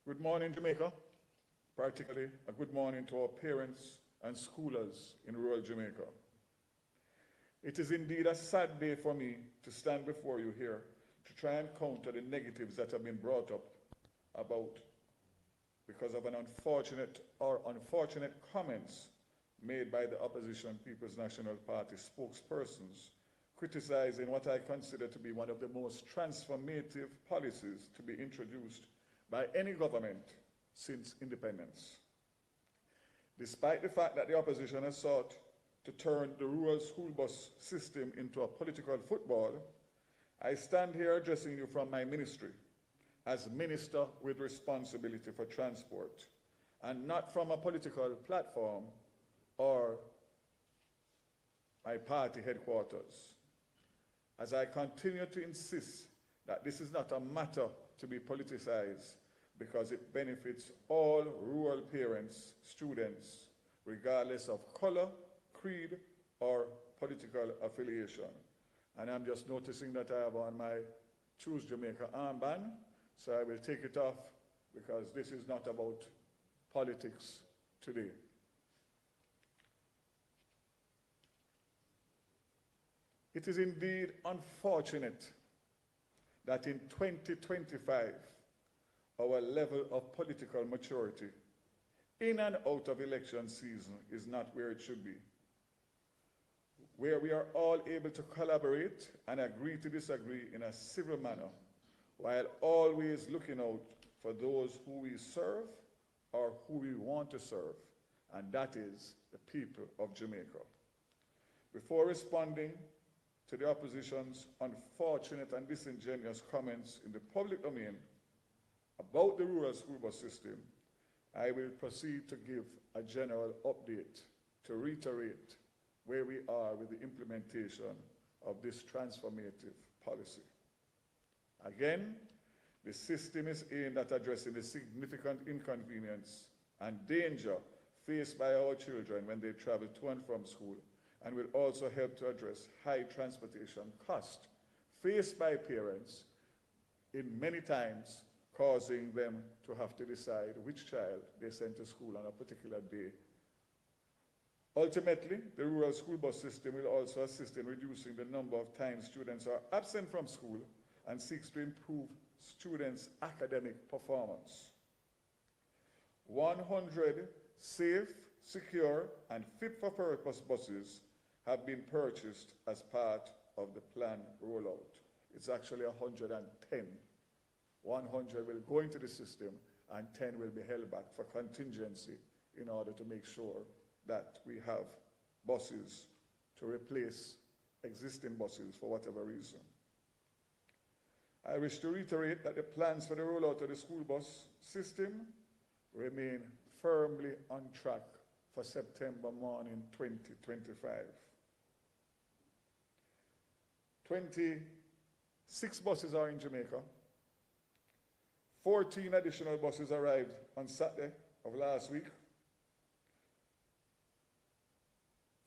Good morning, Jamaica. Particularly a good morning to our parents and schoolers in rural Jamaica. It is indeed a sad day for me to stand before you here to try and counter the negatives that have been brought up about because of an unfortunate comments made by the opposition People's National Party spokespersons criticizing what I consider to be one of the most transformative policies to be introduced by any government since independence. Despite the fact that the opposition has sought to turn the rural school bus system into a political football, I stand here addressing you from my ministry as minister with responsibility for transport, and not from a political platform or my party headquarters, as I continue to insist that this is not a matter to be politicized because it benefits all rural parents, students, regardless of color, creed, or political affiliation. And I'm just noticing that I have on my Choose Jamaica armband, so I will take it off because this is not about politics today. It is indeed unfortunate that in 2025, our level of political maturity in and out of election season is not where it should be, where we are all able to collaborate and agree to disagree in a civil manner, while always looking out for those who we serve or who we want to serve, and that is the people of Jamaica. Before responding to the opposition's unfortunate and disingenuous comments in the public domain about the rural school bus system, I will proceed to give a general update to reiterate where we are with the implementation of this transformative policy. Again, the system is aimed at addressing the significant inconvenience and danger faced by our children when they travel to and from school, and will also help to address high transportation costs faced by parents, in many times causing them to have to decide which child they send to school on a particular day. Ultimately, the rural school bus system will also assist in reducing the number of times students are absent from school and seeks to improve students' academic performance. 100 safe, secure, and fit-for-purpose buses have been purchased as part of the planned rollout. It's actually 110. 100 will go into the system and 10 will be held back for contingency in order to make sure that we have buses to replace existing buses for whatever reason. I wish to reiterate that the plans for the rollout of the school bus system remain firmly on track for September morning 2025. 26 buses are in Jamaica. 14 additional buses arrived on Saturday of last week.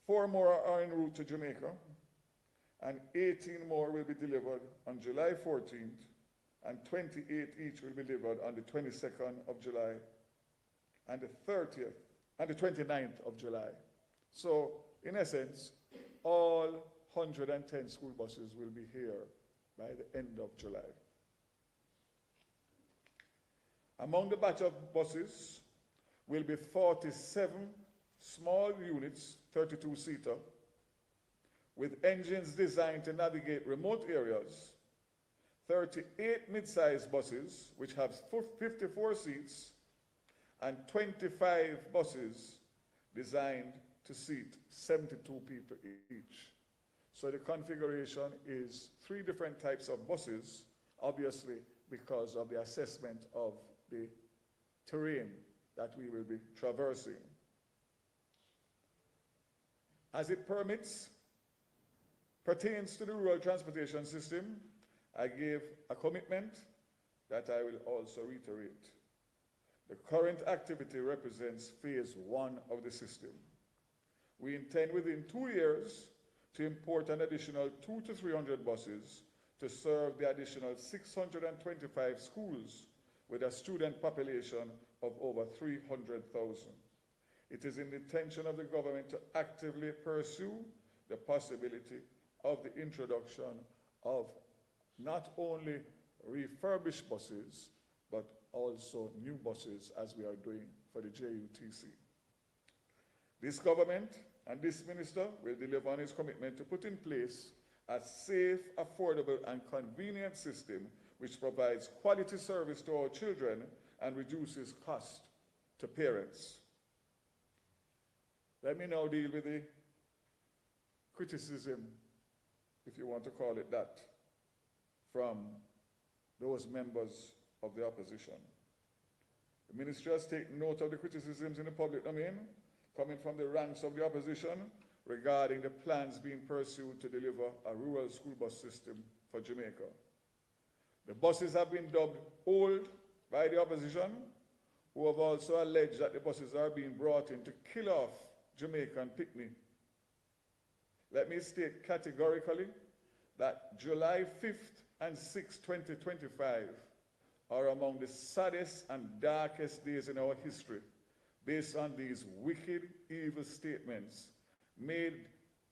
4 more are en route to Jamaica, and 18 more will be delivered on July 14th, and 28 each will be delivered on the 22nd of July, and the 30th, and the 29th of July. So, in essence, all 110 school buses will be here by the end of July. Among the batch of buses will be 47 small units, 32-seater, with engines designed to navigate remote areas, 38 mid-sized buses, which have 54 seats, and 25 buses designed to seat 72 people each. So the configuration is 3 different types of buses, obviously because of the assessment of the terrain that we will be traversing. As it pertains to the rural transportation system, I gave a commitment that I will also reiterate. The current activity represents phase 1 of the system. We intend within 2 years to import an additional 200 to 300 buses to serve the additional 625 schools with a student population of over 300,000. It is in the intention of the government to actively pursue the possibility of the introduction of not only refurbished buses, but also new buses, as we are doing for the JUTC. This government and this minister will deliver on his commitment to put in place a safe, affordable, and convenient system which provides quality service to our children and reduces cost to parents. Let me now deal with the criticism, if you want to call it that, from those members of the opposition. The ministry has taken note of the criticisms in the public domain coming from the ranks of the opposition regarding the plans being pursued to deliver a rural school bus system for Jamaica. The buses have been dubbed old by the opposition, who have also alleged that the buses are being brought in to kill off Jamaican picnic. Let me state categorically that July 5th and 6th, 2025 are among the saddest and darkest days in our history based on these wicked, evil statements made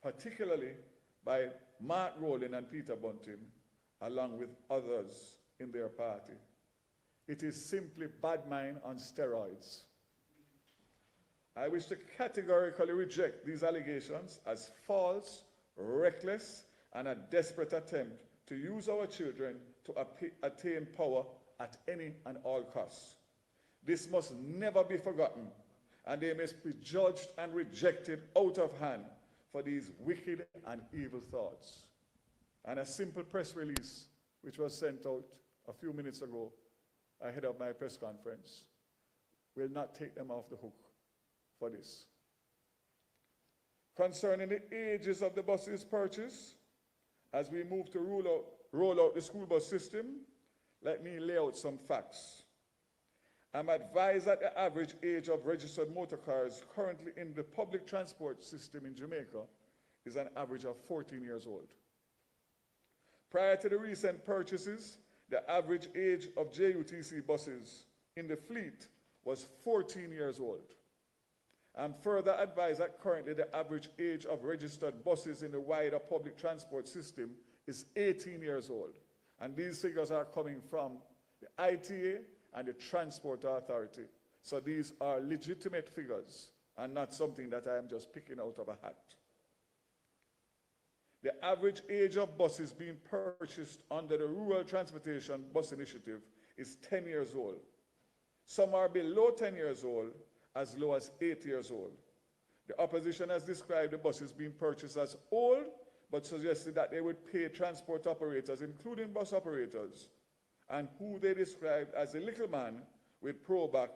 particularly by Mark Rowling and Peter Bunting, along with others in their party. It is simply bad mind on steroids. I wish to categorically reject these allegations as false, reckless, and a desperate attempt to use our children to attain power at any and all costs. This must never be forgotten, and they must be judged and rejected out of hand for these wicked and evil thoughts. And a simple press release, which was sent out a few minutes ago ahead of my press conference, will not take them off the hook for this. Concerning the ages of the buses purchased, as we move to roll out the school bus system, let me lay out some facts. I'm advised that the average age of registered motor cars currently in the public transport system in Jamaica is an average of 14 years old. Prior to the recent purchases, the average age of JUTC buses in the fleet was 14 years old. I'm further advised that currently the average age of registered buses in the wider public transport system is 18 years old. And these figures are coming from the ITA and the Transport Authority. So these are legitimate figures and not something that I am just picking out of a hat. The average age of buses being purchased under the Rural Transportation Bus Initiative is 10 years old. Some are below 10 years old, as low as 8 years old. The opposition has described the buses being purchased as old, but suggested that they would pay transport operators, including bus operators, and who they described as a little man with Probox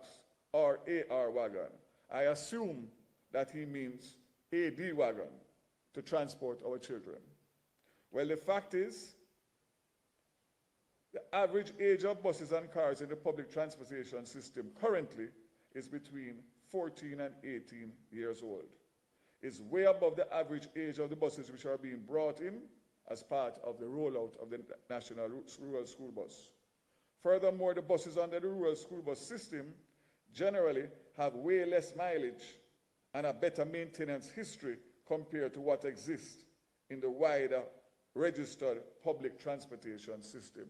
or AR wagon. I assume that he means AD wagon to transport our children. Well, the fact is, the average age of buses and cars in the public transportation system currently is between 14 and 18 years old. It's way above the average age of the buses which are being brought in as part of the rollout of the National Rural School Bus. Furthermore, the buses under the Rural School Bus system generally have way less mileage and a better maintenance history compared to what exists in the wider registered public transportation system.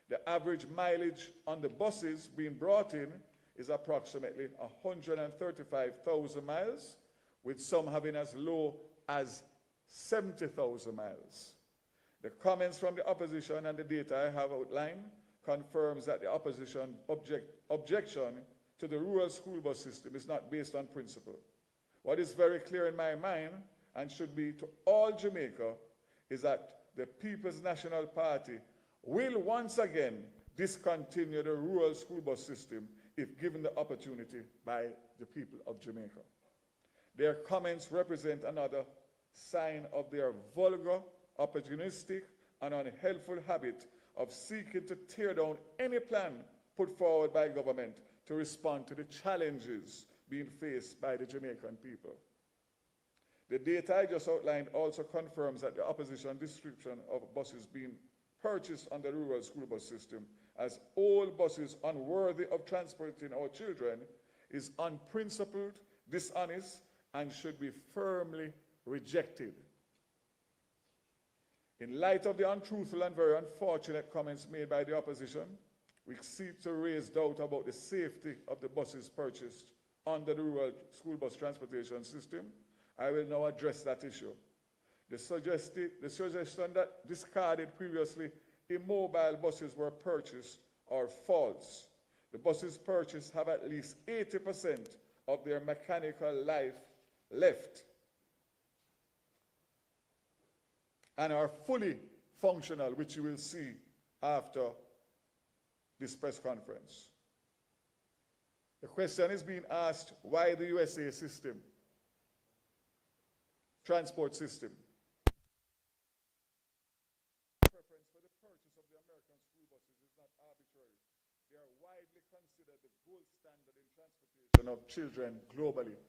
The average mileage on the buses being brought in is approximately 135,000 miles, with some having as low as 70,000 miles. The comments from the opposition and the data I have outlined confirms that the opposition objection to the rural school bus system is not based on principle. What is very clear in my mind, and should be to all Jamaica, is that the People's National Party will once again discontinue the rural school bus system if given the opportunity by the people of Jamaica. Their comments represent another sign of their vulgar, opportunistic, and unhelpful habit of seeking to tear down any plan put forward by government to respond to the challenges being faced by the Jamaican people. The data I just outlined also confirms that the opposition description of buses being purchased under the rural school bus system as all buses unworthy of transporting our children is unprincipled, dishonest, and should be firmly rejected. In light of the untruthful and very unfortunate comments made by the opposition, we seek to raise doubt about the safety of the buses purchased under the rural school bus transportation system. I will now address that issue. The suggestion that discarded previously immobile buses were purchased are false. The buses purchased have at least 80% of their mechanical life left and are fully functional, which you will see after this press conference. The question is being asked, why the USA system, transport system? Preference for the purchase of the American school buses is not arbitrary. They are widely considered the gold standard in transportation of children globally.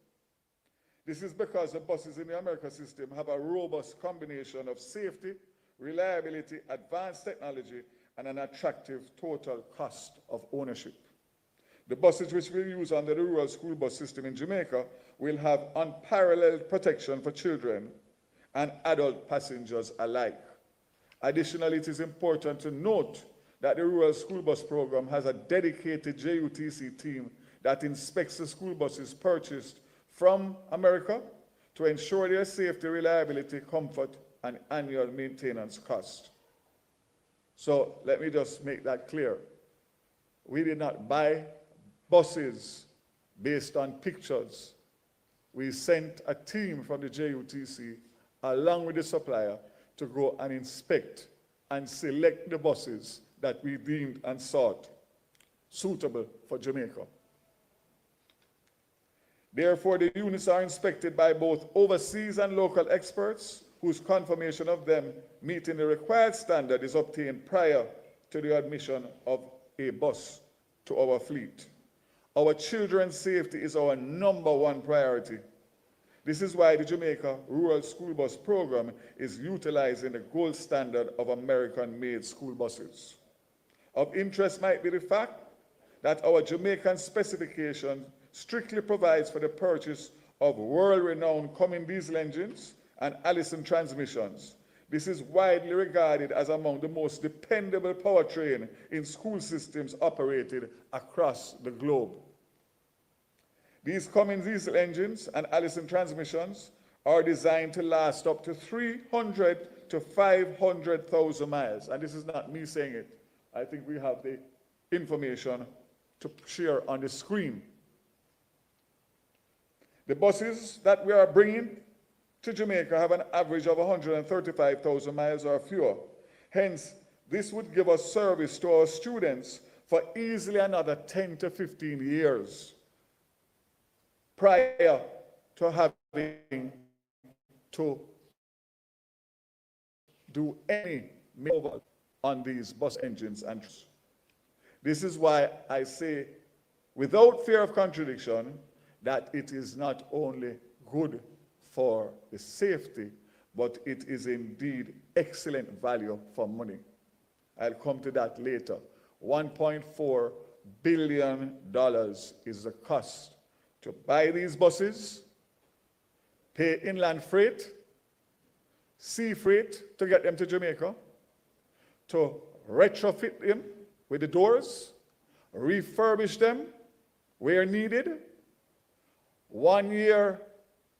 This is because the buses in the American system have a robust combination of safety, reliability, advanced technology, and an attractive total cost of ownership. The buses which we use under the rural school bus system in Jamaica will have unparalleled protection for children and adult passengers alike. Additionally, it is important to note that the rural school bus program has a dedicated JUTC team that inspects the school buses purchased from America to ensure their safety, reliability, comfort, and annual maintenance cost. So let me just make that clear. We did not buy buses based on pictures. We sent a team from the JUTC along with the supplier to go and inspect and select the buses that we deemed and sought suitable for Jamaica. Therefore, the units are inspected by both overseas and local experts whose confirmation of them meeting the required standard is obtained prior to the admission of a bus to our fleet. Our children's safety is our #1 priority. This is why the Jamaica Rural School Bus Program is utilizing the gold standard of American-made school buses. Of interest might be the fact that our Jamaican specification strictly provides for the purchase of world-renowned Cummins diesel engines and Allison transmissions. This is widely regarded as among the most dependable powertrain in school systems operated across the globe. These Cummins diesel engines and Allison transmissions are designed to last up to 300 to 500,000 miles. And this is not me saying it. I think we have the information to share on the screen. The buses that we are bringing to Jamaica have an average of 135,000 miles or fewer. Hence, this would give us service to our students for easily another 10 to 15 years prior to having to do any makeover on these bus engines. And this is why I say, without fear of contradiction, that it is not only good for the safety, but it is indeed excellent value for money. I'll come to that later. $1.4 billion is the cost to buy these buses, pay inland freight, sea freight to get them to Jamaica, to retrofit them with the doors, refurbish them where needed, 1 year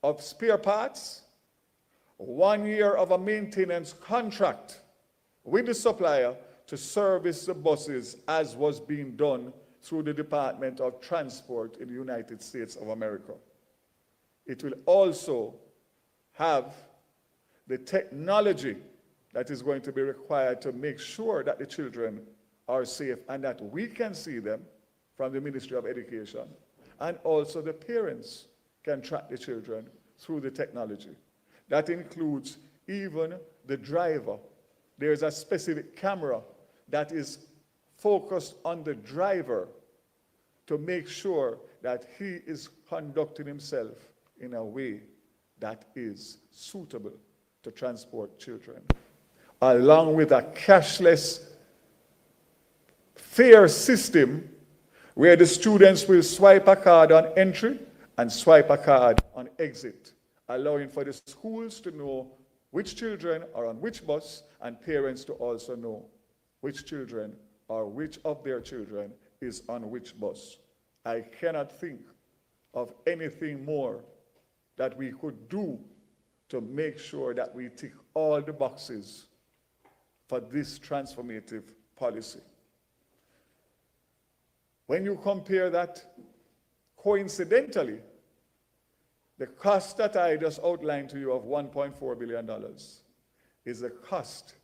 of spare parts, 1 year of a maintenance contract with the supplier to service the buses as was being done through the Department of Transport in the United States of America. It will also have the technology that is going to be required to make sure that the children are safe and that we can see them from the Ministry of Education, and also the parents can track the children through the technology. That includes even the driver. There's a specific camera that is focused on the driver to make sure that he is conducting himself in a way that is suitable to transport children, along with a cashless fair system where the students will swipe a card on entry and swipe a card on exit, allowing for the schools to know which children are on which bus and parents to also know which children or which of their children is on which bus. I cannot think of anything more that we could do to make sure that we tick all the boxes for this transformative policy. When you compare that, coincidentally, the cost that I just outlined to you of $1.4 billion is the cost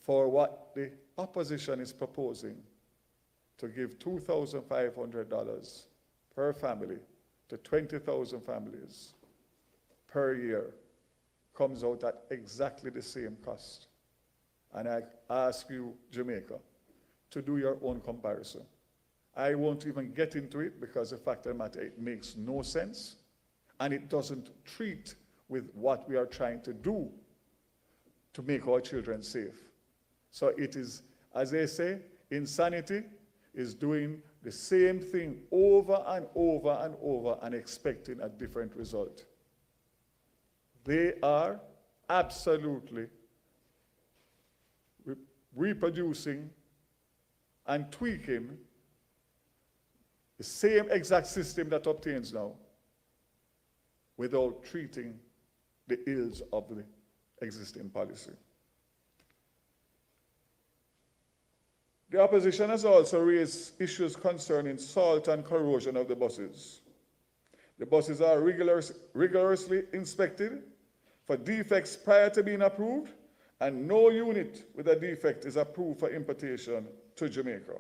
for what the opposition is proposing to give $2,500 per family to 20,000 families per year comes out at exactly the same cost. And I ask you, Jamaica, to do your own comparison. I won't even get into it because the fact of the matter, it makes no sense and it doesn't treat with what we are trying to do to make our children safe. So it is, as they say, insanity is doing the same thing over and over and over and expecting a different result. They are absolutely reproducing and tweaking the same exact system that obtains now without treating the ills of the existing policy. The opposition has also raised issues concerning salt and corrosion of the buses. The buses are rigorously inspected for defects prior to being approved, and no unit with a defect is approved for importation to Jamaica.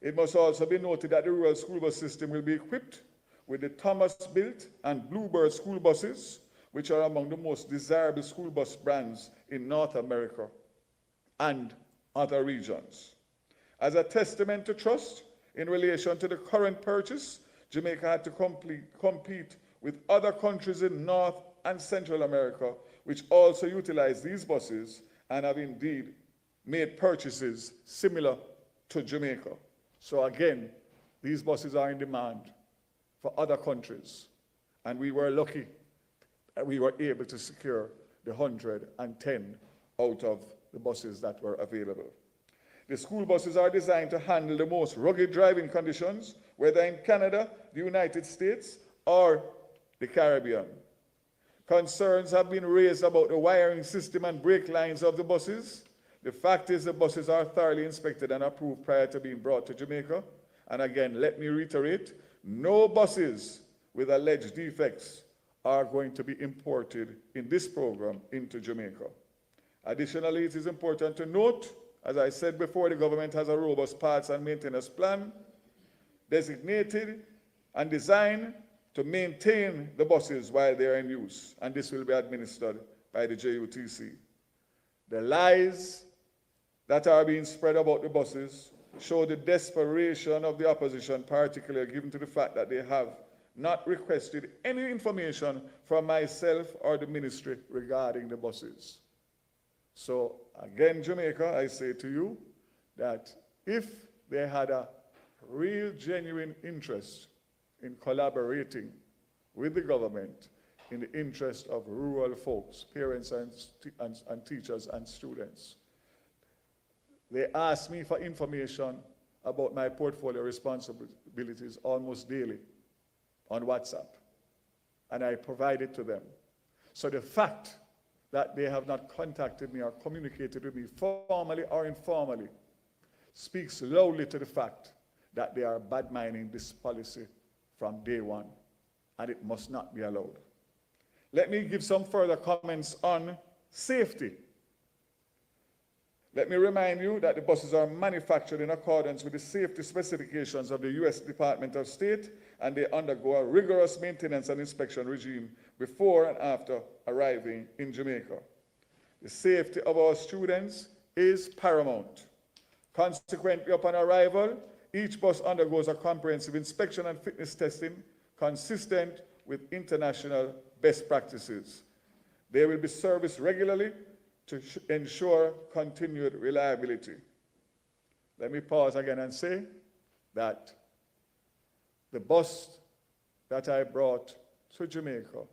It must also be noted that the rural school bus system will be equipped with the Thomas-built and Bluebird school buses, which are among the most desirable school bus brands in North America and other regions. As a testament to trust in relation to the current purchase, Jamaica had to compete with other countries in North and Central America, which also utilize these buses and have indeed made purchases similar to Jamaica. So again, these buses are in demand for other countries, and we were lucky that we were able to secure the 110 out of the buses that were available. The school buses are designed to handle the most rugged driving conditions, whether in Canada, the United States, or the Caribbean. Concerns have been raised about the wiring system and brake lines of the buses. The fact is the buses are thoroughly inspected and approved prior to being brought to Jamaica. And again, let me reiterate, no buses with alleged defects are going to be imported in this program into Jamaica. Additionally, it is important to note, as I said before, the government has a robust parts and maintenance plan designated and designed to maintain the buses while they are in use, and this will be administered by the JUTC. The lies that are being spread about the buses show the desperation of the opposition, particularly given to the fact that they have not requested any information from myself or the ministry regarding the buses. So again, Jamaica, I say to you that if they had a real, genuine interest in collaborating with the government in the interest of rural folks, parents and teachers and students, they ask me for information about my portfolio responsibilities almost daily on WhatsApp, and I provide it to them. So the fact that they have not contacted me or communicated with me formally or informally speaks loudly to the fact that they are bad-minding this policy from day one, and it must not be allowed. Let me give some further comments on safety. Let me remind you that the buses are manufactured in accordance with the safety specifications of the U.S. Department of State, and they undergo a rigorous maintenance and inspection regime before and after arriving in Jamaica. The safety of our students is paramount. Consequently, upon arrival, each bus undergoes a comprehensive inspection and fitness testing consistent with international best practices. They will be serviced regularly to ensure continued reliability. Let me pause again and say that the bus that I brought to Jamaica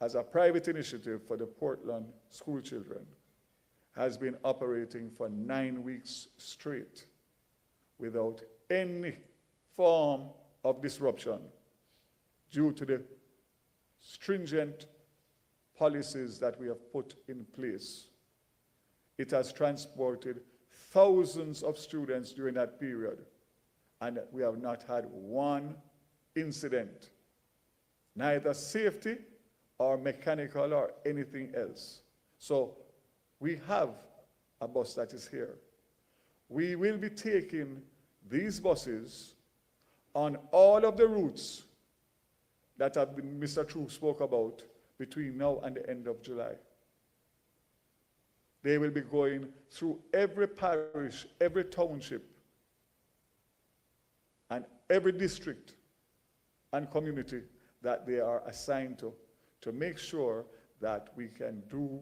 as a private initiative for the Portland school children has been operating for 9 weeks straight without any form of disruption due to the stringent policies that we have put in place. It has transported thousands of students during that period, and we have not had one incident, neither safety or mechanical or anything else. So we have a bus that is here. We will be taking these buses on all of the routes that have been, Mr. True spoke about between now and the end of July. They will be going through every parish, every township, and every district and community that they are assigned to make sure that we can do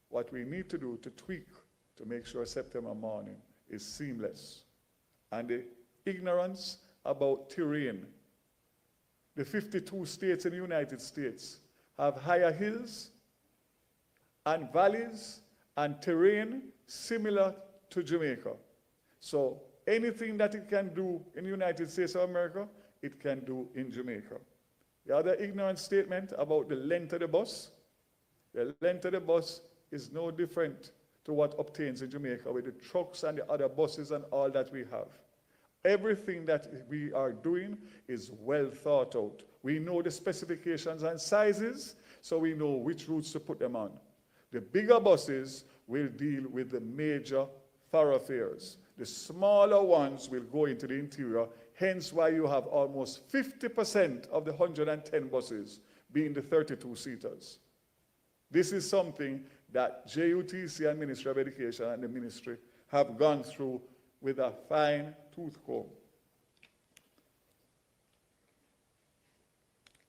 what we need to do to tweak to make sure September morning is seamless. And the ignorance about terrain. The 52 states in the United States have higher hills and valleys and terrain similar to Jamaica. So anything that it can do in the United States of America, it can do in Jamaica. The other ignorant statement about the length of the bus is no different to what obtains in Jamaica with the trucks and the other buses and all that we have. Everything that we are doing is well thought out. We know the specifications and sizes, so we know which routes to put them on. The bigger buses will deal with the major thoroughfares. The smaller ones will go into the interior, hence why you have almost 50% of the 110 buses being the 32-seaters. This is something that JUTC and Ministry of Education and the ministry have gone through with a fine-tooth comb.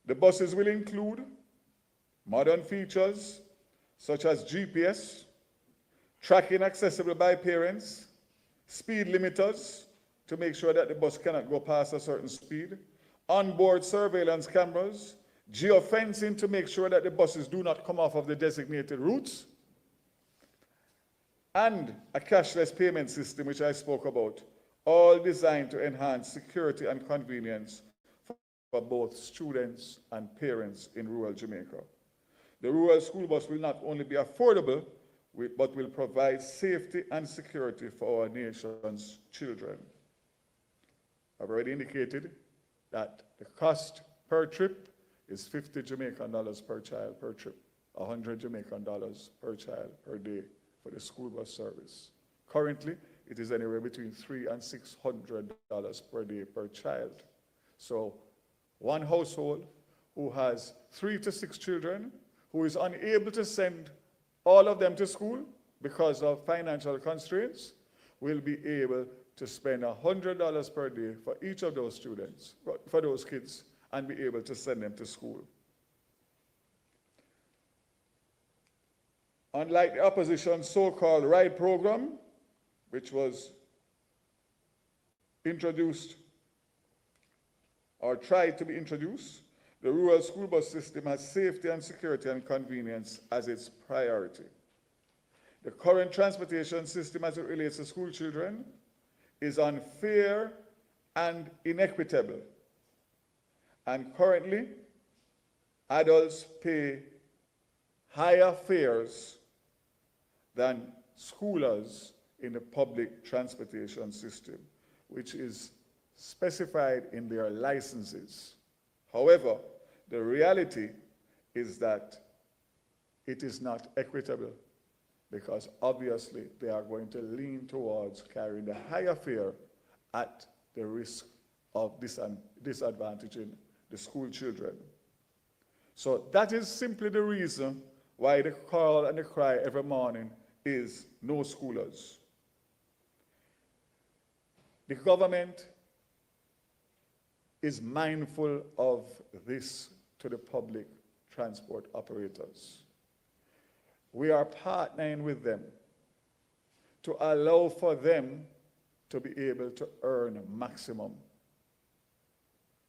The buses will include modern features such as GPS, tracking accessible by parents, speed limiters to make sure that the bus cannot go past a certain speed, onboard surveillance cameras, geofencing to make sure that the buses do not come off of the designated routes, and a cashless payment system, which I spoke about, all designed to enhance security and convenience for both students and parents in rural Jamaica. The rural school bus will not only be affordable, but will provide safety and security for our nation's children. I've already indicated that the cost per trip is 50 Jamaican dollars per child per trip, 100 Jamaican dollars per child per day for the school bus service. Currently, it is anywhere between $300 and $600 per day per child. So one household who has 3 to 6 children, who is unable to send all of them to school because of financial constraints, will be able to spend $100 per day for each of those students, for those kids, and be able to send them to school. Unlike the opposition's so-called RIDE program, which was introduced or tried to be introduced, the rural school bus system has safety and security and convenience as its priority. The current transportation system as it relates to school children is unfair and inequitable. And currently, adults pay higher fares than schoolers in the public transportation system, which is specified in their licenses. However, the reality is that it is not equitable, because obviously they are going to lean towards carrying the higher fare at the risk of disadvantaging the school children. So that is simply the reason why the call and the cry every morning is no schoolers. The government is mindful of this to the public transport operators. We are partnering with them to allow for them to be able to earn maximum.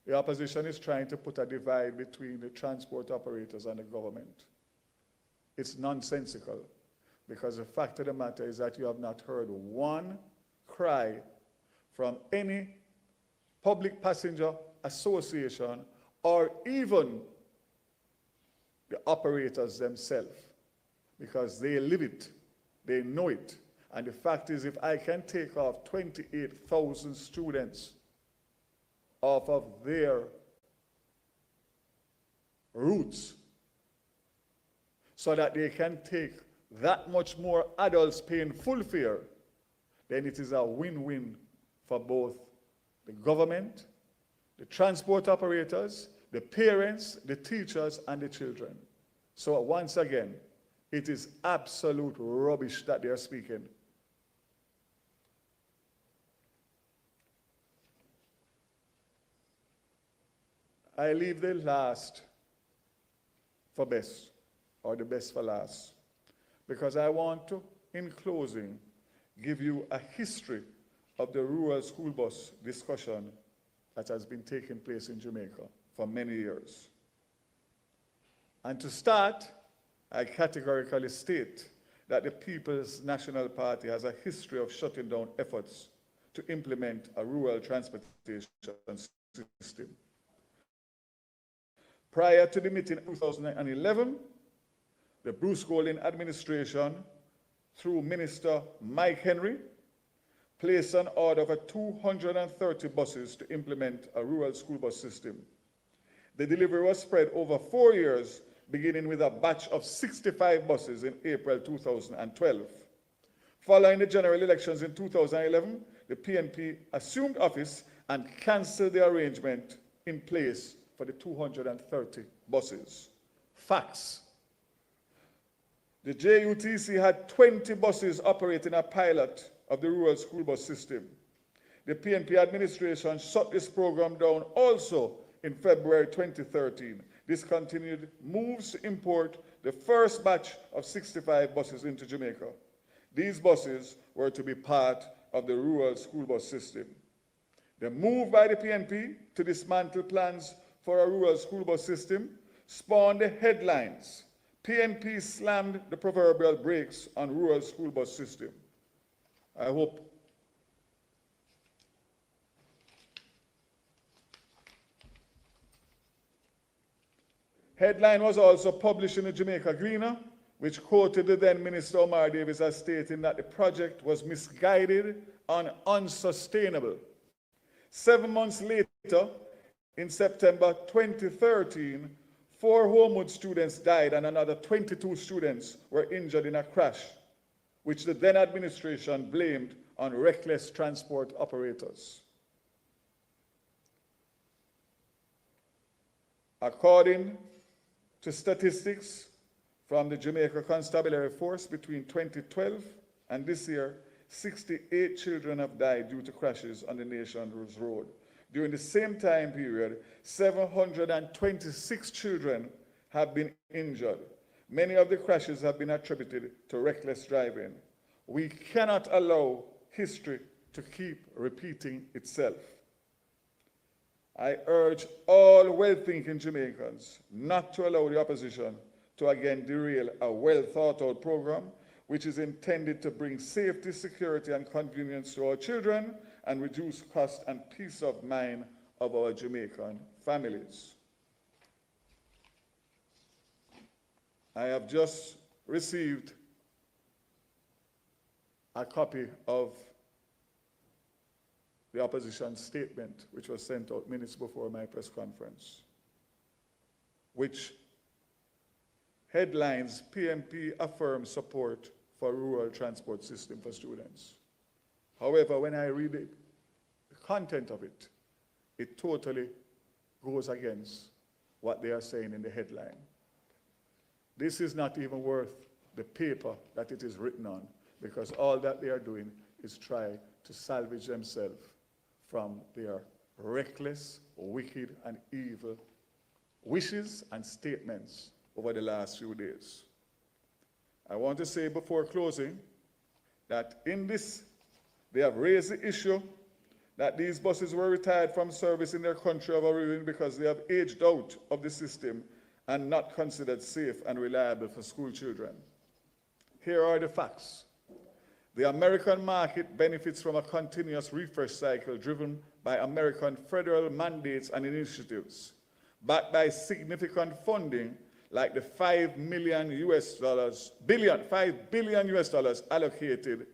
The opposition is trying to put a divide between the transport operators and the government. It's nonsensical, because the fact of the matter is that you have not heard one cry from any public passenger association or even the operators themselves, because they live it, they know it. And the fact is, if I can take off 28,000 students off of their routes so that they can take that much more adults paying full fare, then it is a win-win for both the government, the transport operators, the parents, the teachers, and the children. So once again, it is absolute rubbish that they are speaking. I leave the last for best, or the best for last, because I want to, in closing, give you a history of the rural school bus discussion that has been taking place in Jamaica for many years. And to start, I categorically state that the People's National Party has a history of shutting down efforts to implement a rural transportation system. Prior to the meeting in 2011, the Bruce Golding administration, through Minister Mike Henry, placed an order for 230 buses to implement a rural school bus system. The delivery was spread over 4 years, beginning with a batch of 65 buses in April 2012. Following the general elections in 2011, the PNP assumed office and canceled the arrangement in place for the 230 buses. Facts. The JUTC had 20 buses operating a pilot of the rural school bus system. The PNP administration shut this program down also in February 2013. Discontinued moves to import the first batch of 65 buses into Jamaica. These buses were to be part of the rural school bus system. The move by the PNP to dismantle plans for a rural school bus system spawned the headlines. PNP slammed the proverbial brakes on rural school bus system. I hope headline was also published in the Jamaica Greener, which quoted the then Minister Omar Davis as stating that the project was misguided and unsustainable. 7 months later, in September 2013, 4 Homewood students died and another 22 students were injured in a crash, which the then administration blamed on reckless transport operators. According to statistics from the Jamaica Constabulary Force, between 2012 and this year, 68 children have died due to crashes on the nation's road. During the same time period, 726 children have been injured. Many of the crashes have been attributed to reckless driving. We cannot allow history to keep repeating itself. I urge all well-thinking Jamaicans not to allow the opposition to again derail a well-thought-out program which is intended to bring safety, security, and convenience to our children and reduce cost and peace of mind of our Jamaican families. I have just received a copy of the opposition statement, which was sent out minutes before my press conference, which headlines PNP affirms support for rural transport system for students. However, when I read the content of it, it totally goes against what they are saying in the headline. This is not even worth the paper that it is written on, because all that they are doing is try to salvage themselves from their reckless, wicked, and evil wishes and statements over the last few days. I want to say before closing that in this They have raised the issue that these buses were retired from service in their country of origin because they have aged out of the system and not considered safe and reliable for school children. Here are the facts. The American market benefits from a continuous refresh cycle driven by American federal mandates and initiatives, backed by significant funding like the $5 billion US dollars allocated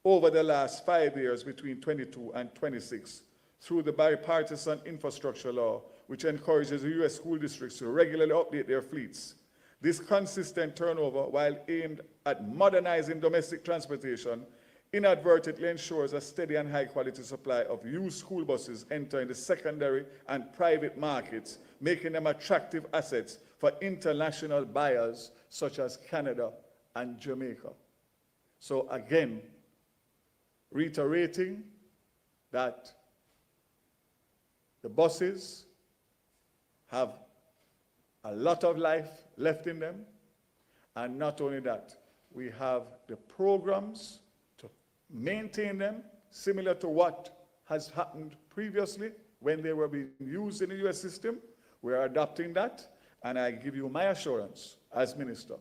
over the last 5 years between 22 and 26 through the bipartisan infrastructure law, which encourages U.S. school districts to regularly update their fleets. This consistent turnover, while aimed at modernizing domestic transportation, inadvertently ensures a steady and high-quality supply of used school buses entering the secondary and private markets, making them attractive assets for international buyers such as Canada and Jamaica. So again, reiterating that the buses have a lot of life left in them, and not only that, we have the programs to maintain them, similar to what has happened previously when they were being used in the US system. We are adopting that, and I give you my assurance as minister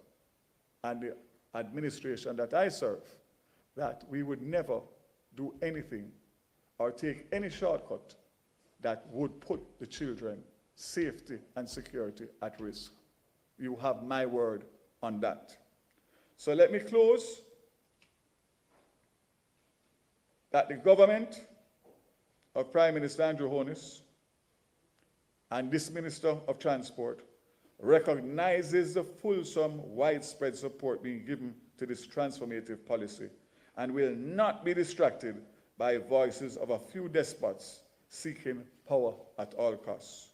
and the administration that I serve that we would never do anything or take any shortcut that would put the children's safety and security at risk. You have my word on that. So let me close that the government of Prime Minister Andrew Holness and this Minister of Transport recognizes the fulsome, widespread support being given to this transformative policy and will not be distracted by voices of a few despots seeking power at all costs.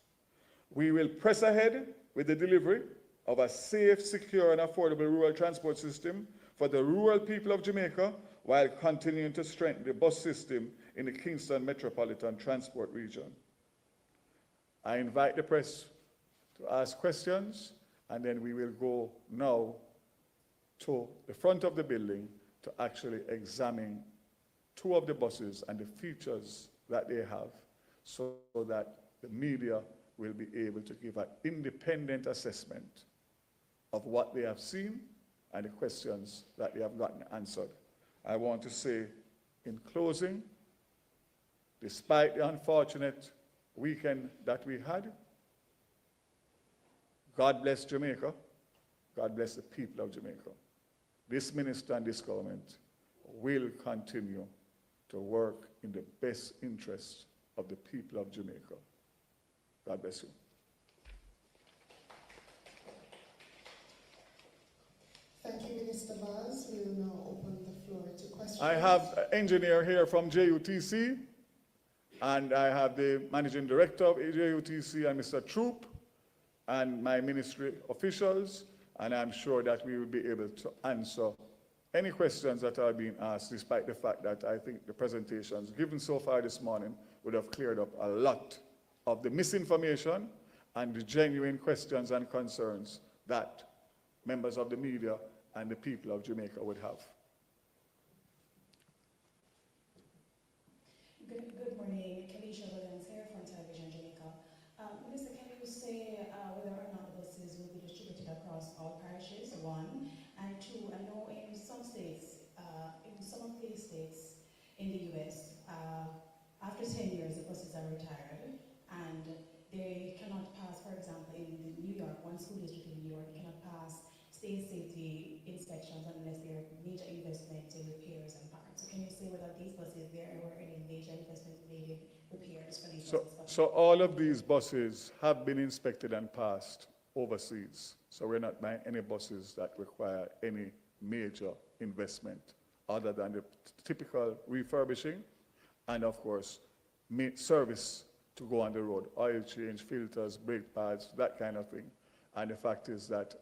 We will press ahead with the delivery of a safe, secure, and affordable rural transport system for the rural people of Jamaica while continuing to strengthen the bus system in the Kingston Metropolitan Transport Region. I invite the press to ask questions, and then we will go now to the front of the building to actually examine two of the buses and the features that they have so that the media will be able to give an independent assessment of what they have seen and the questions that they have gotten answered. I want to say in closing, despite the unfortunate weekend that we had, God bless Jamaica. God bless the people of Jamaica. This minister and this government will continue to work in the best interests of the people of Jamaica. God bless you. Thank you, Minister Vaz. We will now open the floor to questions. I have an engineer here from JUTC, and I have the managing director of JUTC and Mr. Troop, and my ministry officials, and I'm sure that we will be able to answer any questions that are being asked, despite the fact that I think the presentations given so far this morning would have cleared up a lot of the misinformation and the genuine questions and concerns that members of the media and the people of Jamaica would have. Good morning, Kelisha Williams here from Television Jamaica. Minister, can you say whether or not the buses will be distributed across all parishes, one, and two, I know in some states, in some of these states in the US, after 10 years the buses are retired and they cannot pass, for example, in New York, one school district in New York cannot pass state safety inspections unless there are major investments in repairs and parts. So can you say whether these buses, there were any major investments made in repairs for these buses? So all of these buses have been inspected and passed overseas. So we're not buying any buses that require any major investment other than the typical refurbishing and, of course, service to go on the road, oil change, filters, brake pads, that kind of thing. And the fact is that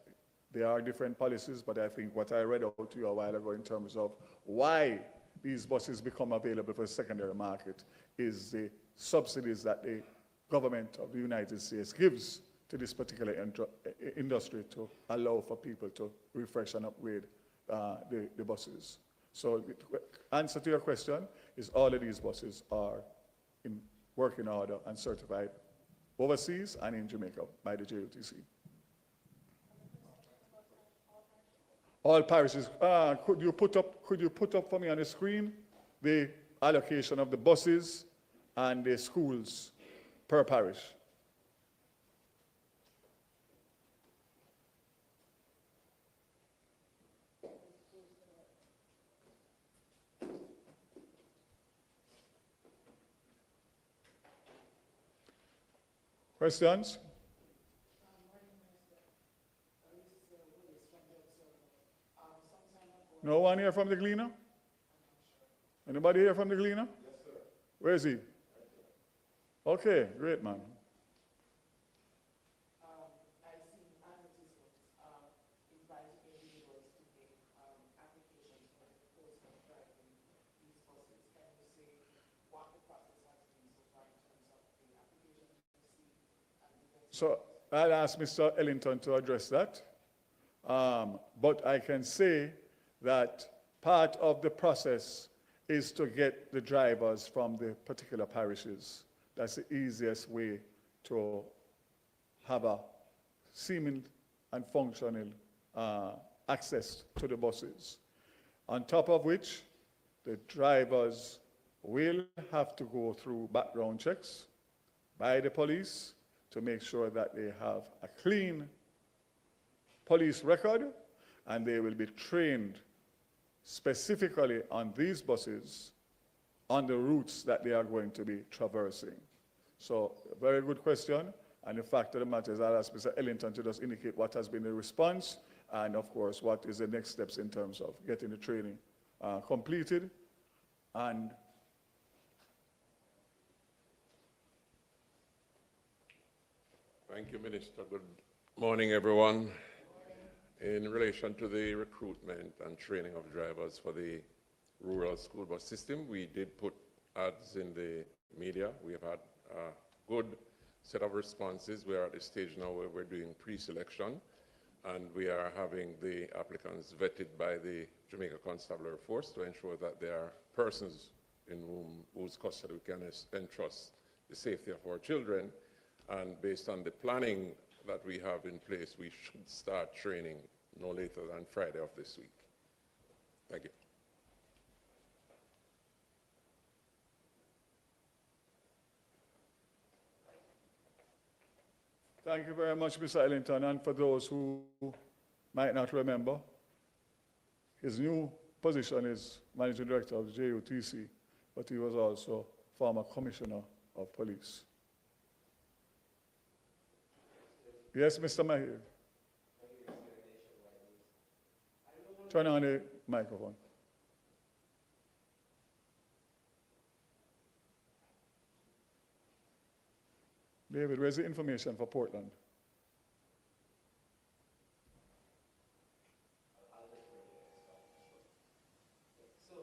there are different policies, but I think what I read out to you a while ago in terms of why these buses become available for the secondary market is the subsidies that the government of the United States gives to this particular industry to allow for people to refresh and upgrade the buses. So answer to your question, is all of these buses are in working order and certified overseas and in Jamaica by the JUTC. All parishes. Could you put up for me on the screen the allocation of the buses and the schools per parish? Questions? No one here from the Gleaner? Anybody here from the Gleaner? Yes, sir. Where is he? Okay, great, man. I've seen advertisements inviting individuals to make applications for the post of driving these buses. Can you say what the process has been so far in terms of the applications received and the So I'll ask Mr. Ellington to address that. But I can say that part of the process is to get the drivers from the particular parishes. That's the easiest way to have a seeming and functional access to the buses. On top of which, the drivers will have to go through background checks by the police to make sure that they have a clean police record, and they will be trained specifically on these buses on the routes that they are going to be traversing. So, a very good question, and the fact of the matter is I'll ask Mr. Ellington to just indicate what has been the response, and of course, what is the next steps in terms of getting the training completed. And thank you, Minister. Good morning, everyone. In relation to the recruitment and training of drivers for the rural school bus system, we did put ads in the media. We have had a good set of responses. We are at the stage now where we're doing pre-selection, and we are having the applicants vetted by the Jamaica Constabulary Force to ensure that they are persons in whose custody we can entrust the safety of our children. And based on the planning that we have in place, we should start training no later than Friday of this week. Thank you. thank you very much, Mr. Ellington. And for those who might not remember, his new position is Managing Director of JUTC, but he was also former Commissioner of Police. Yes, Mr. Mahir. Turn on the microphone. David, where's the information for Portland? So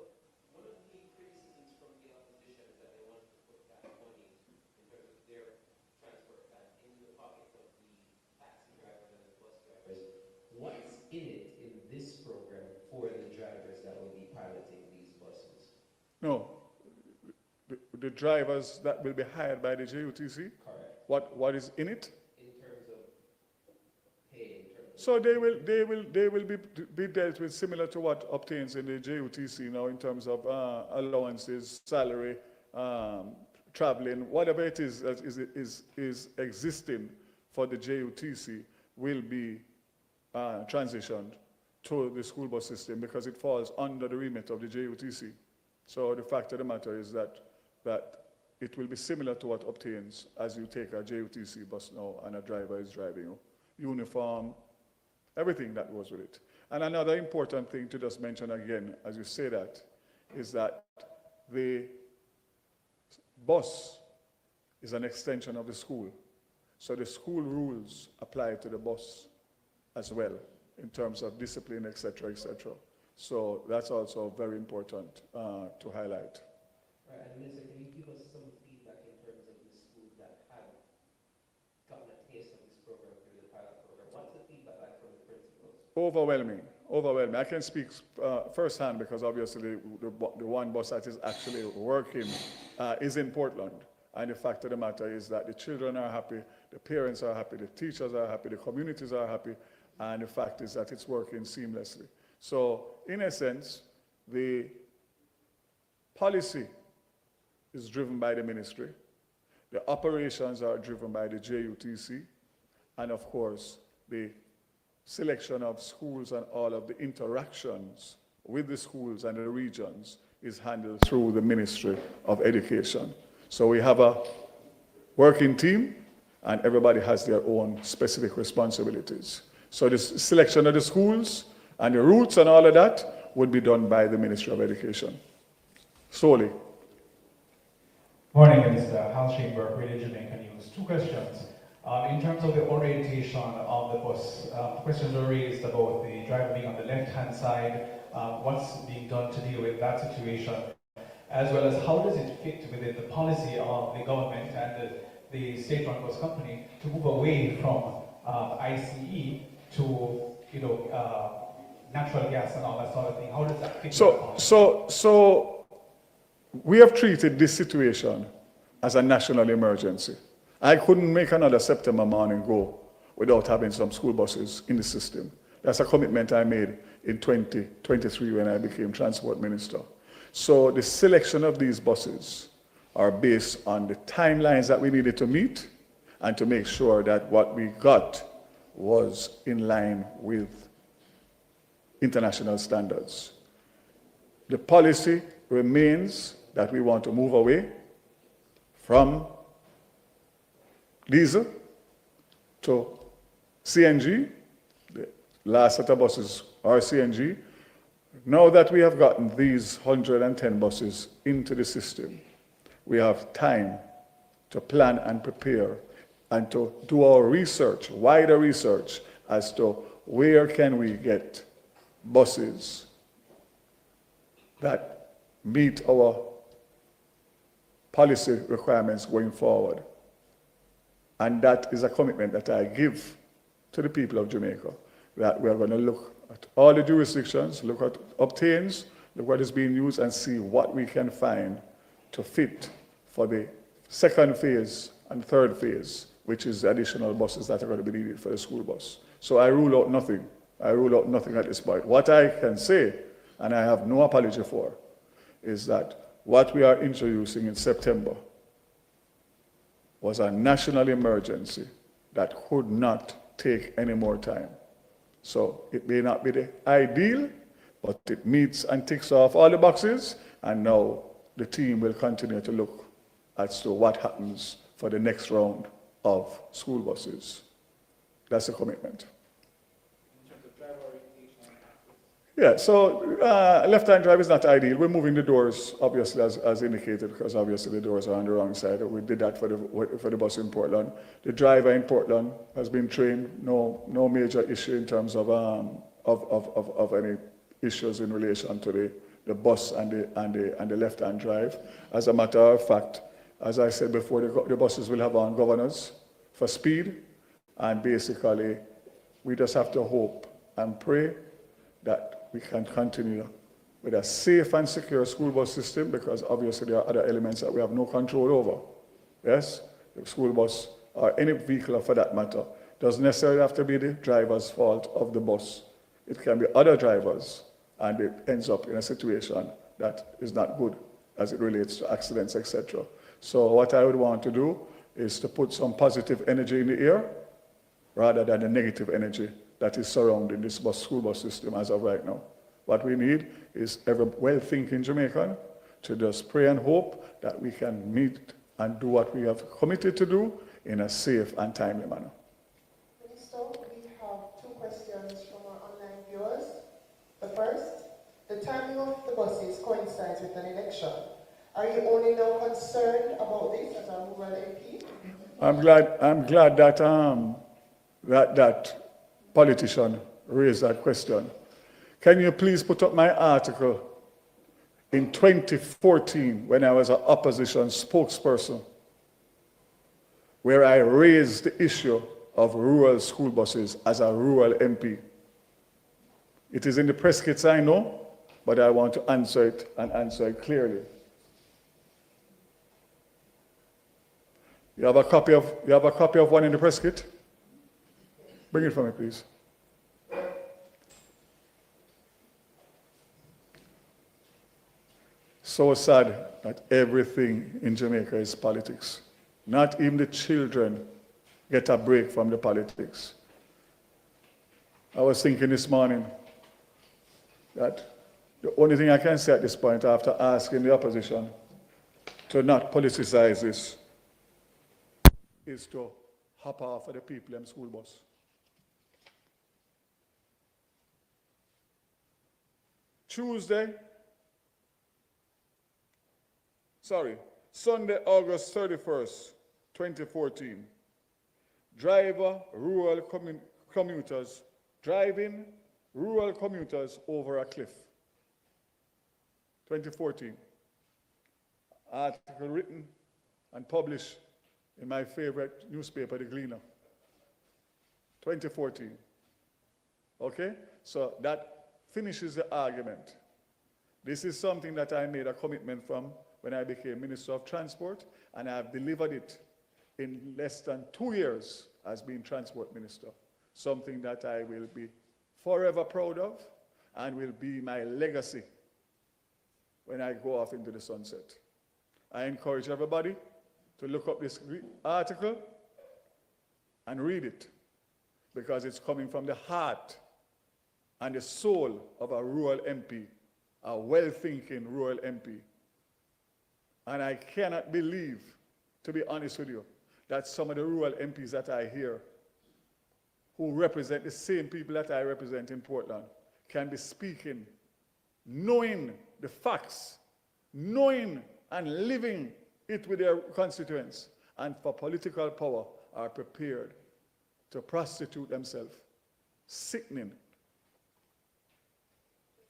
one of the criticisms from the opposition is that they want to put that money in terms of their transport that in the pockets of the taxi drivers and the bus drivers. What's in it in this program for the drivers that will be piloting these buses? No, the drivers that will be hired by the JUTC. Correct. What is in it? In terms of pay, in terms of So they will be dealt with similar to what obtains in the JUTC now in terms of allowances, salary, traveling, whatever it is that is existing for the JUTC will be transitioned to the school bus system because it falls under the remit of the JUTC. So the fact of the matter is that it will be similar to what obtains as you take a JUTC bus now and a driver is driving you. Uniform, everything that goes with it. And another important thing to just mention again, as you say that, is that the bus is an extension of the school. So the school rules apply to the bus as well in terms of discipline, etc., etc. So that's also very important to highlight. Right, and Minister, can you give us some feedback in terms of the schools that have gotten a taste of this program through the pilot program? What's the feedback like from the principals? Overwhelming, overwhelming. I can speak firsthand because obviously the one bus that is actually working is in Portland. And the fact of the matter is that the children are happy, the parents are happy, the teachers are happy, the communities are happy, and the fact is that it's working seamlessly. So in essence, the policy is driven by the ministry, the operations are driven by the JUTC, and of course, the selection of schools and all of the interactions with the schools and the regions is handled through the Ministry of Education. So we have a working team, and everybody has their own specific responsibilities. So the selection of the schools and the routes and all of that would be done by the Ministry of Education solely. Morning, Minister. Hal Sheinberg, Radio Jamaica News. Two questions. In terms of the orientation of the bus, questions were raised about the driver being on the left-hand side, what's being done to deal with that situation, as well as how does it fit within the policy of the government and the state-run bus company to move away from ICE to, natural gas and all that sort of thing. How does that fit? So we have treated this situation as a national emergency. I couldn't make another September morning go without having some school buses in the system. That's a commitment I made in 2023 when I became Transport Minister. So the selection of these buses are based on the timelines that we needed to meet and to make sure that what we got was in line with international standards. The policy remains that we want to move away from diesel to CNG. The last set of buses are CNG. Now that we have gotten these 110 buses into the system, we have time to plan and prepare and to do our research, wider research, as to where can we get buses that meet our policy requirements going forward. And that is a commitment that I give to the people of Jamaica, that we are going to look at all the jurisdictions, look at obtains, look what is being used, and see what we can find to fit for the second phase and third phase, which is the additional buses that are going to be needed for the school bus. So I rule out nothing. I rule out nothing at this point. What I can say, and I have no apology for, is that what we are introducing in September was a national emergency that could not take any more time. So it may not be the ideal, but it meets and ticks off all the boxes, and now the team will continue to look as to what happens for the next round of school buses. That's the commitment. Yeah, so left-hand drive is not ideal. We're moving the doors, obviously, as indicated, because obviously the doors are on the wrong side. We did that for the bus in Portland. The driver in Portland has been trained. No major issue in terms of any issues in relation to the bus and the left-hand drive. As a matter of fact, as I said before, the buses will have on governors for speed, and basically we just have to hope and pray that we can continue with a safe and secure school bus system, because obviously there are other elements that we have no control over. Yes, the school bus or any vehicle for that matter doesn't necessarily have to be the driver's fault of the bus. It can be other drivers, and it ends up in a situation that is not good as it relates to accidents, etc. So what I would want to do is to put some positive energy in the air rather than the negative energy that is surrounding this school bus system as of right now. What we need is every well-thinking Jamaican to just pray and hope that we can meet and do what we have committed to do in a safe and timely manner. Minister, we have two questions from our online viewers. The first, the timing of the buses coincides with an election. Are you only now concerned about this as a rural MP? I'm glad that that politician raised that question. Can you please put up my article in 2014 when I was an opposition spokesperson, where I raised the issue of rural school buses as a rural MP? It is in the press kits, I know, but I want to answer it and answer it clearly. You have a copy of one in the press kit? Bring it for me, please. So sad that everything in Jamaica is politics. Not even the children get a break from the politics. I was thinking this morning that the only thing I can say at this point, after asking the opposition to not politicize this, is to hop off of the people in school bus. Sunday, August 31st, 2014. Driving rural commuters over a cliff. 2014. Article written and published in my favorite newspaper, The Gleaner. 2014. Okay? So that finishes the argument. This is something that I made a commitment from when I became Minister of Transport, and I have delivered it in less than 2 years as being Transport Minister. Something that I will be forever proud of and will be my legacy when I go off into the sunset. I encourage everybody to look up this article and read it, because it's coming from the heart and the soul of a rural MP, a well-thinking rural MP. And I cannot believe, to be honest with you, that some of the rural MPs that I hear, who represent the same people that I represent in Portland, can be speaking, knowing the facts, knowing and living it with their constituents, and for political power are prepared to prostitute themselves. Sickening.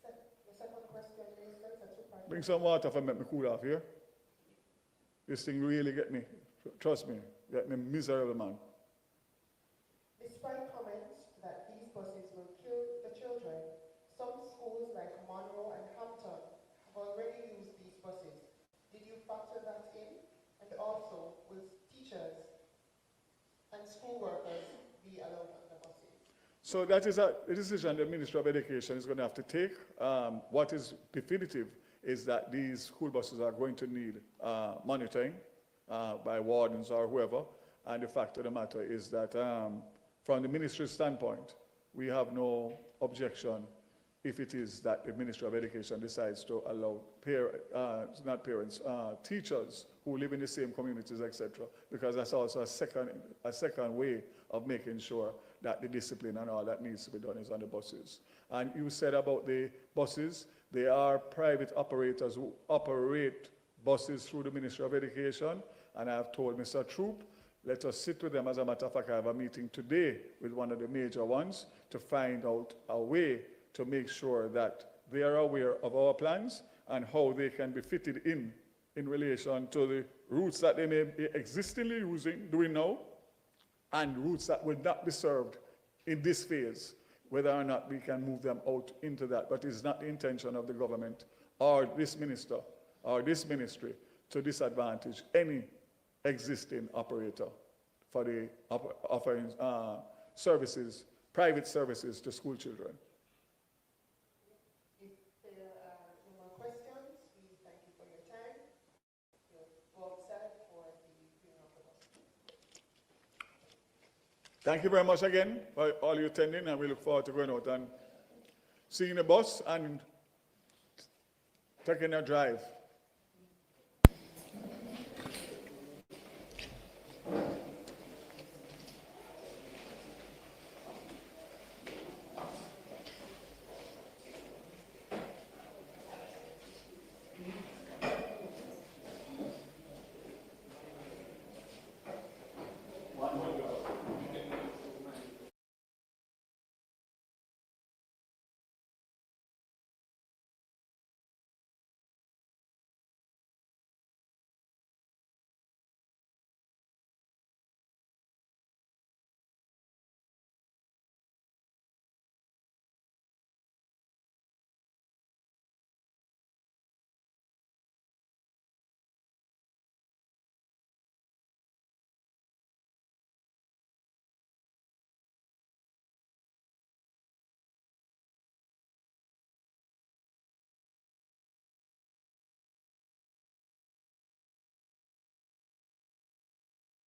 The second question, Minister, is a two-part. Bring some water for me, make me cool off here. This thing really get me, trust me, get me miserable, man. Despite comments that these buses will kill the children, some schools like Monroe and Hampton have already used these buses. Did you factor that in? And also, will teachers and school workers be allowed on the buses? So that is a decision the Ministry of Education is going to have to take. What is definitive is that these school buses are going to need monitoring by wardens or whoever. And the fact of the matter is that from the ministry's standpoint, we have no objection if it is that the Ministry of Education decides to allow teachers who live in the same communities, etc., because that's also a second way of making sure that the discipline and all that needs to be done is on the buses. And you said about the buses, they are private operators who operate buses through the Ministry of Education, and I have told Mr. Troop, let us sit with them. As a matter of fact, I have a meeting today with one of the major ones to find out a way to make sure that they are aware of our plans and how they can be fitted in relation to the routes that they may be existingly doing now, and routes that will not be served in this phase, whether or not we can move them out into that. But it's not the intention of the government or this minister or this ministry to disadvantage any existing operator for the offering services, private services to school children. If there are no more questions, we thank you for your time. You're all set for the bringing of the bus. Thank you very much again for all you attending, and we look forward to going out and seeing the bus and taking a drive.